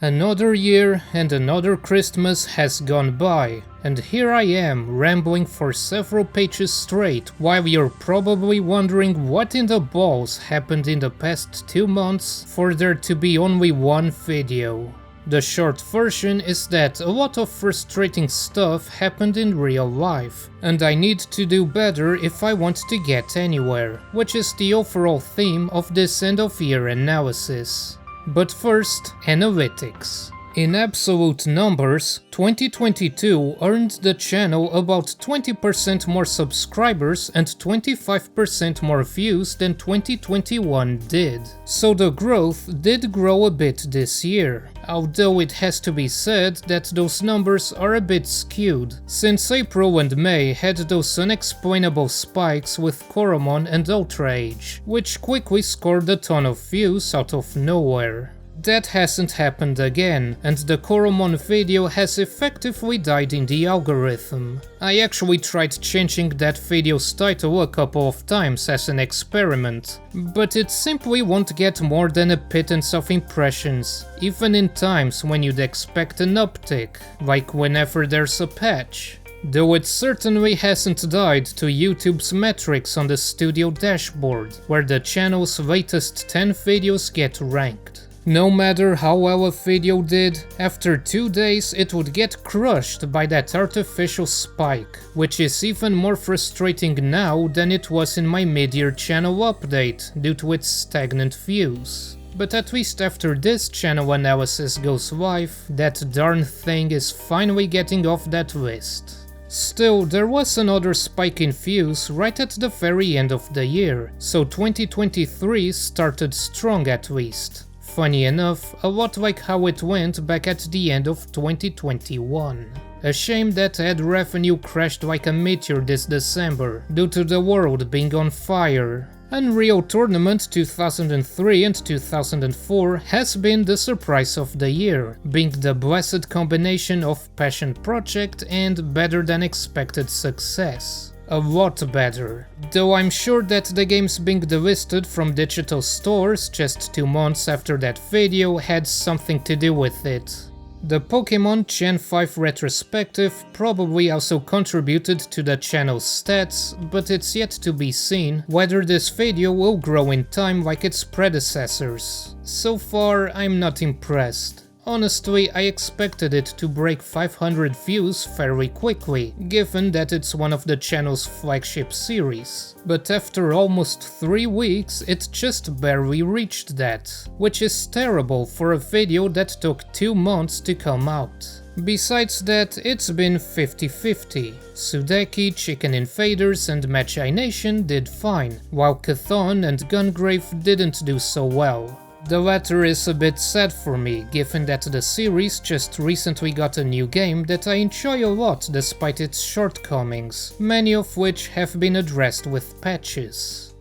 Another year and another Christmas has gone by, and here I am rambling for several pages straight while you're probably wondering what in the balls happened in the past 2 months for there to be only one video. The short version is that a lot of frustrating stuff happened in real life, and I need to do better if I want to get anywhere, which is the overall theme of this end of year analysis. But first, analytics. In absolute numbers, 2022 earned the channel about 20% more subscribers and 25% more views than 2021 did. So the growth did grow a bit this year, although it has to be said that those numbers are a bit skewed, since April and May had those unexplainable spikes with Coromon and Ultra Age, which quickly scored a ton of views out of nowhere. That hasn't happened again, and the Coromon video has effectively died in the algorithm. I actually tried changing that video's title a couple of times as an experiment, but it simply won't get more than a pittance of impressions, even in times when you'd expect an uptick, like whenever there's a patch. Though it certainly hasn't died to YouTube's metrics on the studio dashboard, where the channel's latest 10 videos get ranked. No matter how well a video did, after 2 days it would get crushed by that artificial spike, which is even more frustrating now than it was in my mid-year channel update due to its stagnant views. But at least after this channel analysis goes live, that darn thing is finally getting off that list. Still, there was another spike in views right at the very end of the year, so 2023 started strong at least. Funny enough, a lot like how it went back at the end of 2021. A shame that ad revenue crashed like a meteor this December, due to the world being on fire. Unreal Tournament 2003 and 2004 has been the surprise of the year, being the blessed combination of passion project and better than expected success. A lot better, though I'm sure that the games being delisted from digital stores just 2 months after that video had something to do with it. The Pokemon Gen 5 retrospective probably also contributed to the channel's stats, but it's yet to be seen whether this video will grow in time like its predecessors. So far, I'm not impressed. Honestly, I expected it to break 500 views fairly quickly, given that it's one of the channel's flagship series. But after almost 3 weeks, it just barely reached that, which is terrible for a video that took 2 months to come out. Besides that, it's been 50-50. Sudeki, Chicken Invaders and Magi Nation did fine, while Chthon and Gungrave didn't do so well. The latter is a bit sad for me, given that the series just recently got a new game that I enjoy a lot despite its shortcomings, many of which have been addressed with patches.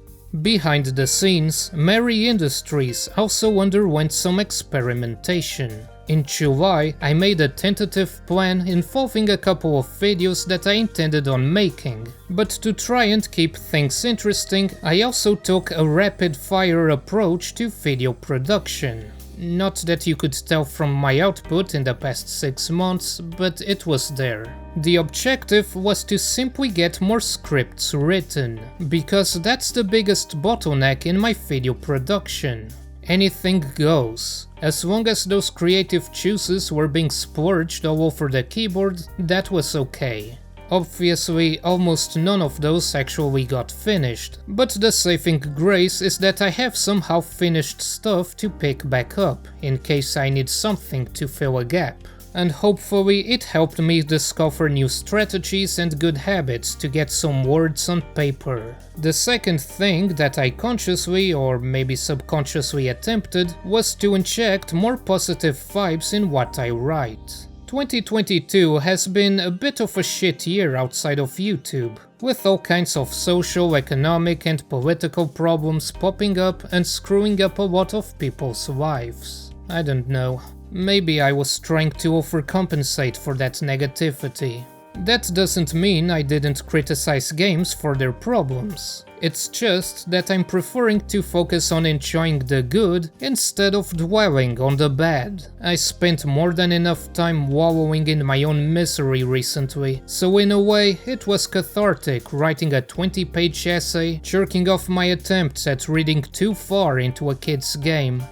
Behind the scenes, Merry Industries also underwent some experimentation. In July, I made a tentative plan involving a couple of videos that I intended on making, but to try and keep things interesting, I also took a rapid-fire approach to video production. Not that you could tell from my output in the past 6 months, but it was there. The objective was to simply get more scripts written, because that's the biggest bottleneck in my video production. Anything goes. As long as those creative juices were being splurged all over the keyboard, that was okay. Obviously, almost none of those actually got finished, but the saving grace is that I have somehow finished stuff to pick back up, in case I need something to fill a gap. And hopefully it helped me discover new strategies and good habits to get some words on paper. The second thing that I consciously or maybe subconsciously attempted was to inject more positive vibes in what I write. 2022 has been a bit of a shit year outside of YouTube, with all kinds of social, economic and political problems popping up and screwing up a lot of people's lives. I don't know. Maybe I was trying to overcompensate for that negativity. That doesn't mean I didn't criticize games for their problems. It's just that I'm preferring to focus on enjoying the good instead of dwelling on the bad. I spent more than enough time wallowing in my own misery recently, so in a way it was cathartic writing a 20-page essay jerking off my attempts at reading too far into a kid's game.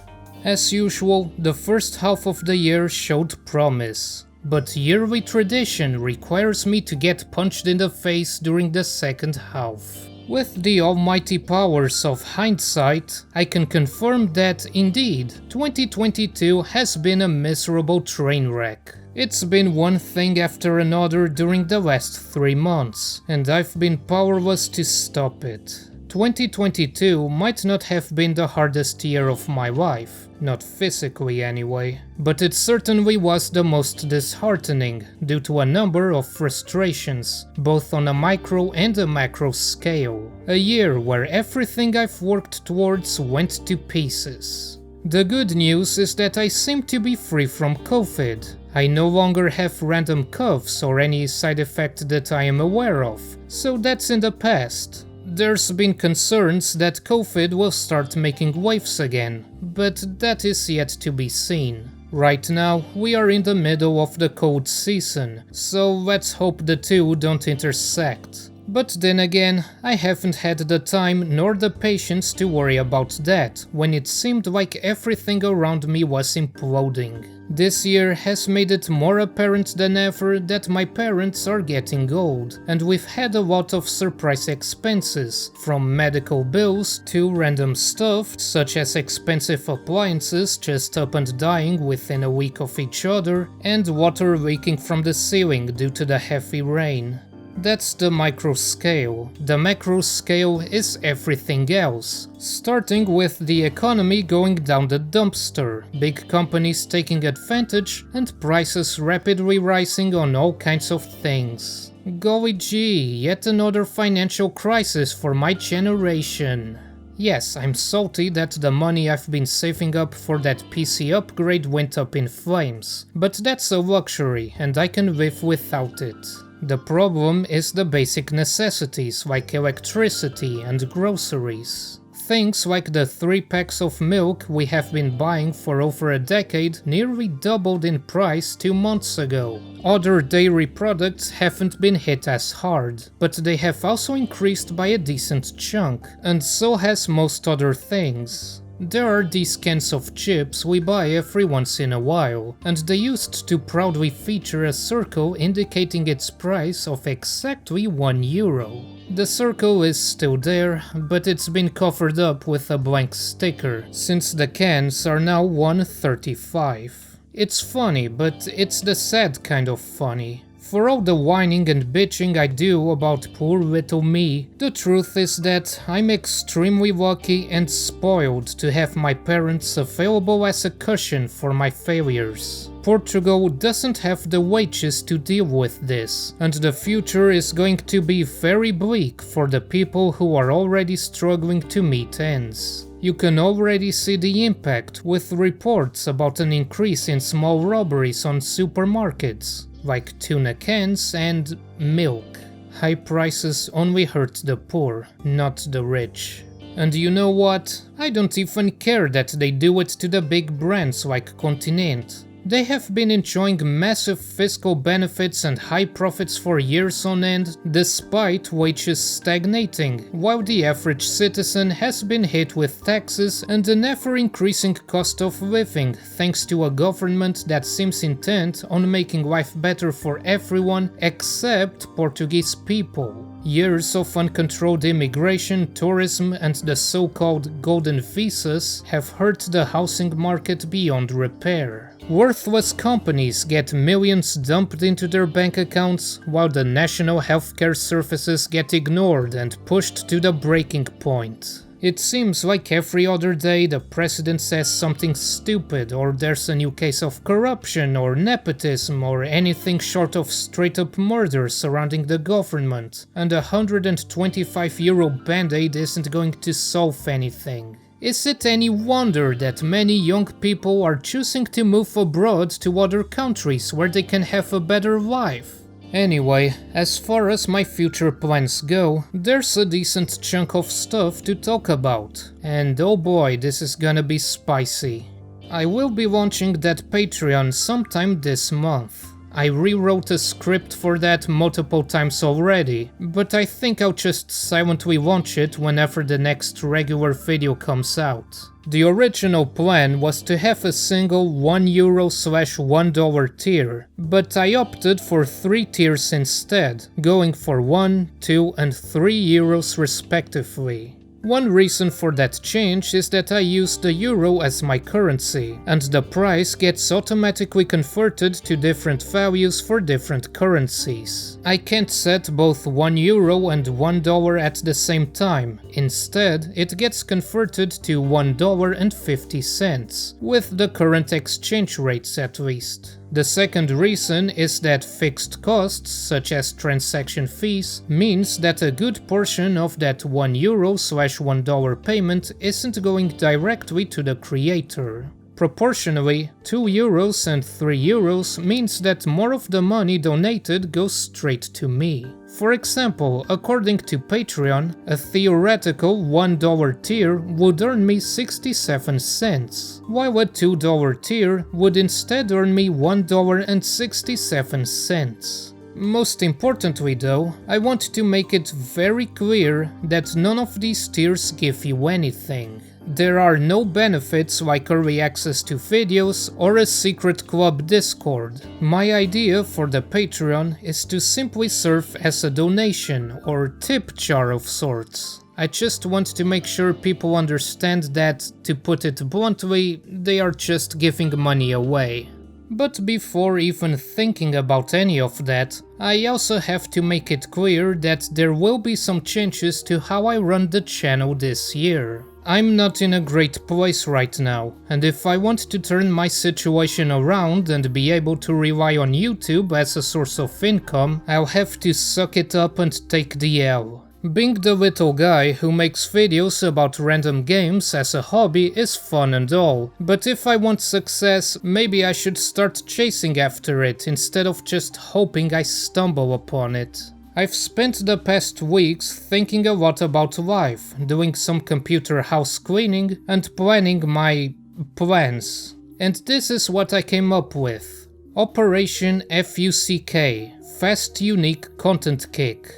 As usual, the first half of the year showed promise. But yearly tradition requires me to get punched in the face during the second half. With the almighty powers of hindsight, I can confirm that, indeed, 2022 has been a miserable train wreck. It's been one thing after another during the last 3 months, and I've been powerless to stop it. 2022 might not have been the hardest year of my life, not physically anyway, but it certainly was the most disheartening due to a number of frustrations, both on a micro and a macro scale. A year where everything I've worked towards went to pieces. The good news is that I seem to be free from COVID. I no longer have random coughs or any side effect that I am aware of, so that's in the past. There's been concerns that COVID will start making waves again, but that is yet to be seen. Right now, we are in the middle of the cold season, so let's hope the two don't intersect. But then again, I haven't had the time nor the patience to worry about that when it seemed like everything around me was imploding. This year has made it more apparent than ever that my parents are getting old, and we've had a lot of surprise expenses, from medical bills to random stuff such as expensive appliances just up and dying within a week of each other, and water leaking from the ceiling due to the heavy rain. That's the micro scale. The macro scale is everything else, starting with the economy going down the dumpster, big companies taking advantage, and prices rapidly rising on all kinds of things. Golly gee, yet another financial crisis for my generation. Yes, I'm salty that the money I've been saving up for that PC upgrade went up in flames, but that's a luxury and I can live without it. The problem is the basic necessities like electricity and groceries. Things like the 3 packs of milk we have been buying for over a decade nearly doubled in price 2 months ago. Other dairy products haven't been hit as hard, but they have also increased by a decent chunk, and so has most other things. There are these cans of chips we buy every once in a while, and they used to proudly feature a circle indicating its price of exactly €1. The circle is still there, but it's been covered up with a blank sticker, since the cans are now $1.35. It's funny, but it's the sad kind of funny. For all the whining and bitching I do about poor little me, the truth is that I'm extremely lucky and spoiled to have my parents available as a cushion for my failures. Portugal doesn't have the wages to deal with this, and the future is going to be very bleak for the people who are already struggling to meet ends. You can already see the impact with reports about an increase in small robberies on supermarkets, like tuna cans and milk. High prices only hurt the poor, not the rich. And you know what? I don't even care that they do it to the big brands like Continent. They have been enjoying massive fiscal benefits and high profits for years on end, despite wages stagnating, while the average citizen has been hit with taxes and an ever-increasing cost of living, thanks to a government that seems intent on making life better for everyone except Portuguese people. Years of uncontrolled immigration, tourism, and the so-called golden visas have hurt the housing market beyond repair. Worthless companies get millions dumped into their bank accounts, while the national healthcare services get ignored and pushed to the breaking point. It seems like every other day the president says something stupid, or there's a new case of corruption or nepotism or anything short of straight-up murder surrounding the government, and a €125 band-aid isn't going to solve anything. Is it any wonder that many young people are choosing to move abroad to other countries where they can have a better life? Anyway, as far as my future plans go, there's a decent chunk of stuff to talk about. And oh boy, this is gonna be spicy. I will be launching that Patreon sometime this month. I rewrote a script for that multiple times already, but I think I'll just silently launch it whenever the next regular video comes out. The original plan was to have a single €1/$1 tier, but I opted for 3 tiers instead, going for 1, 2 and 3 euros respectively. One reason for that change is that I use the euro as my currency, and the price gets automatically converted to different values for different currencies. I can't set both €1 and $1 at the same time. Instead, it gets converted to $1.50, with the current exchange rates at least. The second reason is that fixed costs, such as transaction fees, means that a good portion of that €1/$1 payment isn't going directly to the creator. Proportionally, €2 and €3 means that more of the money donated goes straight to me. For example, according to Patreon, a theoretical $1 tier would earn me 67 cents, while a $2 tier would instead earn me $1.67. Most importantly though, I want to make it very clear that none of these tiers give you anything. There are no benefits like early access to videos or a secret club Discord. My idea for the Patreon is to simply serve as a donation or tip jar of sorts. I just want to make sure people understand that, to put it bluntly, they are just giving money away. But before even thinking about any of that, I also have to make it clear that there will be some changes to how I run the channel this year. I'm not in a great place right now, and if I want to turn my situation around and be able to rely on YouTube as a source of income, I'll have to suck it up and take the L. Being the little guy who makes videos about random games as a hobby is fun and all, but if I want success, maybe I should start chasing after it instead of just hoping I stumble upon it. I've spent the past weeks thinking a lot about life, doing some computer house cleaning and planning my plans. And this is what I came up with. Operation F.U.C.K, Fast Unique Content Kick.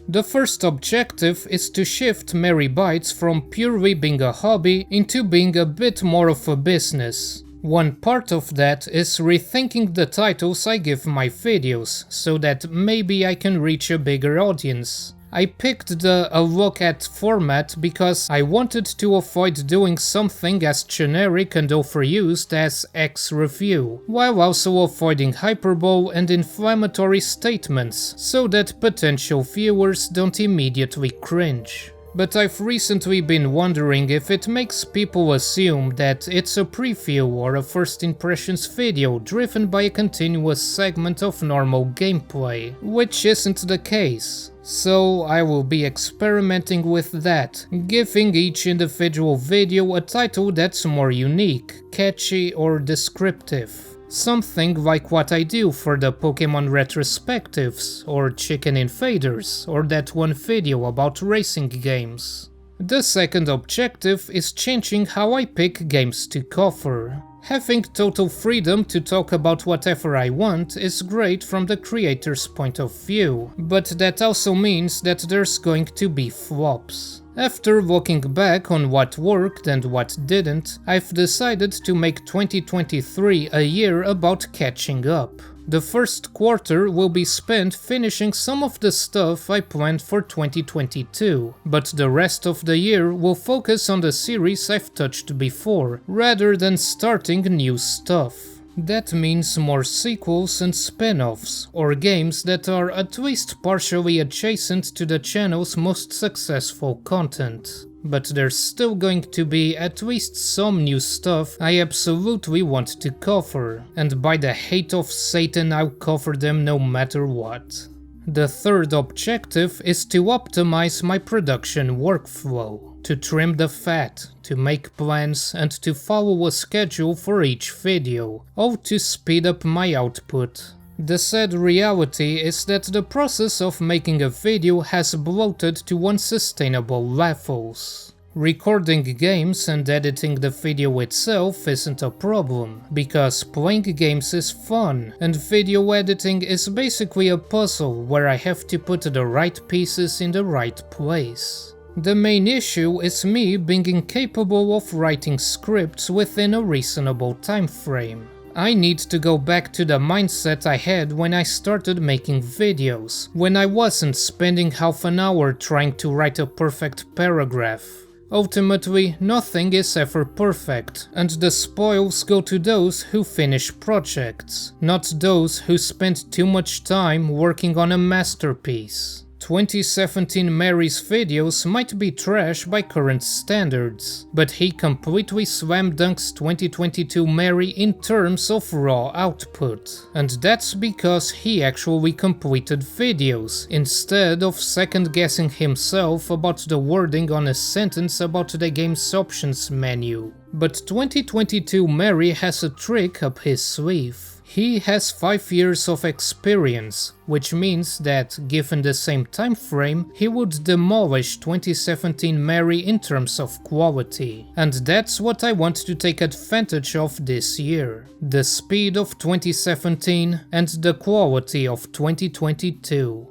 The first objective is to shift MerryBytes from purely being a hobby into being a bit more of a business. One part of that is rethinking the titles I give my videos, so that maybe I can reach a bigger audience. I picked the "a look at" format because I wanted to avoid doing something as generic and overused as X review, while also avoiding hyperbole and inflammatory statements, so that potential viewers don't immediately cringe. But I've recently been wondering if it makes people assume that it's a preview or a first impressions video driven by a continuous segment of normal gameplay, which isn't the case. So I will be experimenting with that, giving each individual video a title that's more unique, catchy or descriptive. Something like what I do for the Pokemon retrospectives, or Chicken Invaders, or that one video about racing games. The second objective is changing how I pick games to cover. Having total freedom to talk about whatever I want is great from the creator's point of view, but that also means that there's going to be flops. After looking back on what worked and what didn't, I've decided to make 2023 a year about catching up. The first quarter will be spent finishing some of the stuff I planned for 2022, but the rest of the year will focus on the series I've touched before, rather than starting new stuff. That means more sequels and spin-offs, or games that are at least partially adjacent to the channel's most successful content. But there's still going to be at least some new stuff I absolutely want to cover, and by the hate of Satan I'll cover them no matter what. The third objective is to optimize my production workflow. To trim the fat, to make plans, and to follow a schedule for each video, all to speed up my output. The sad reality is that the process of making a video has bloated to unsustainable levels. Recording games and editing the video itself isn't a problem, because playing games is fun, and video editing is basically a puzzle where I have to put the right pieces in the right place. The main issue is me being incapable of writing scripts within a reasonable time frame. I need to go back to the mindset I had when I started making videos, when I wasn't spending half an hour trying to write a perfect paragraph. Ultimately, nothing is ever perfect, and the spoils go to those who finish projects, not those who spend too much time working on a masterpiece. 2017 Mary's videos might be trash by current standards, but he completely slam dunks 2022 Mary in terms of raw output. And that's because he actually completed videos, instead of second-guessing himself about the wording on a sentence about the game's options menu. But 2022 Mary has a trick up his sleeve. He has 5 years of experience, which means that, given the same time frame, he would demolish 2017 Mary in terms of quality. And that's what I want to take advantage of this year. The speed of 2017 and the quality of 2022.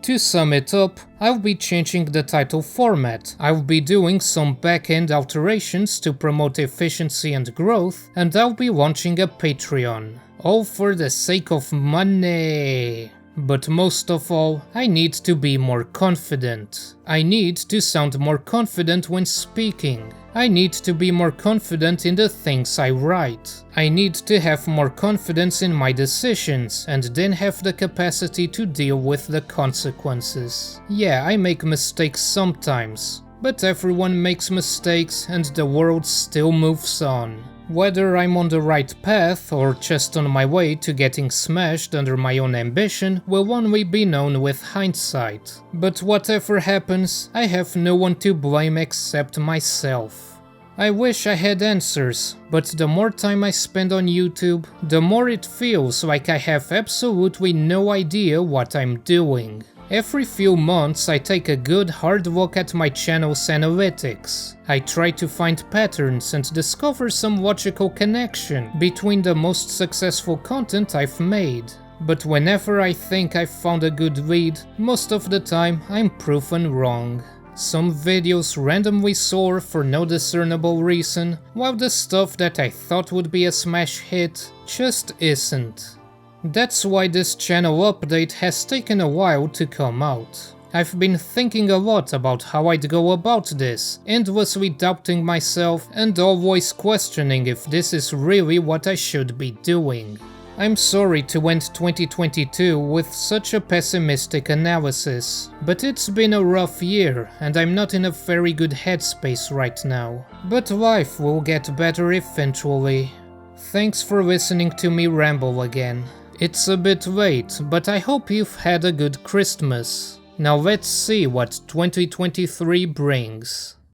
To sum it up, I'll be changing the title format, I'll be doing some back-end alterations to promote efficiency and growth, and I'll be launching a Patreon. All for the sake of money. But most of all, I need to be more confident. I need to sound more confident when speaking. I need to be more confident in the things I write. I need to have more confidence in my decisions and then have the capacity to deal with the consequences. Yeah, I make mistakes sometimes, but everyone makes mistakes and the world still moves on. Whether I'm on the right path or just on my way to getting smashed under my own ambition will only be known with hindsight. But whatever happens, I have no one to blame except myself. I wish I had answers, but the more time I spend on YouTube, the more it feels like I have absolutely no idea what I'm doing. Every few months I take a good hard look at my channel's analytics. I try to find patterns and discover some logical connection between the most successful content I've made. But whenever I think I've found a good lead, most of the time I'm proven wrong. Some videos randomly soar for no discernible reason, while the stuff that I thought would be a smash hit just isn't. That's why this channel update has taken a while to come out. I've been thinking a lot about how I'd go about this, endlessly doubting myself and always questioning if this is really what I should be doing. I'm sorry to end 2022 with such a pessimistic analysis, but it's been a rough year and I'm not in a very good headspace right now. But life will get better eventually. Thanks for listening to me ramble again. It's a bit late, but I hope you've had a good Christmas. Now let's see what 2023 brings.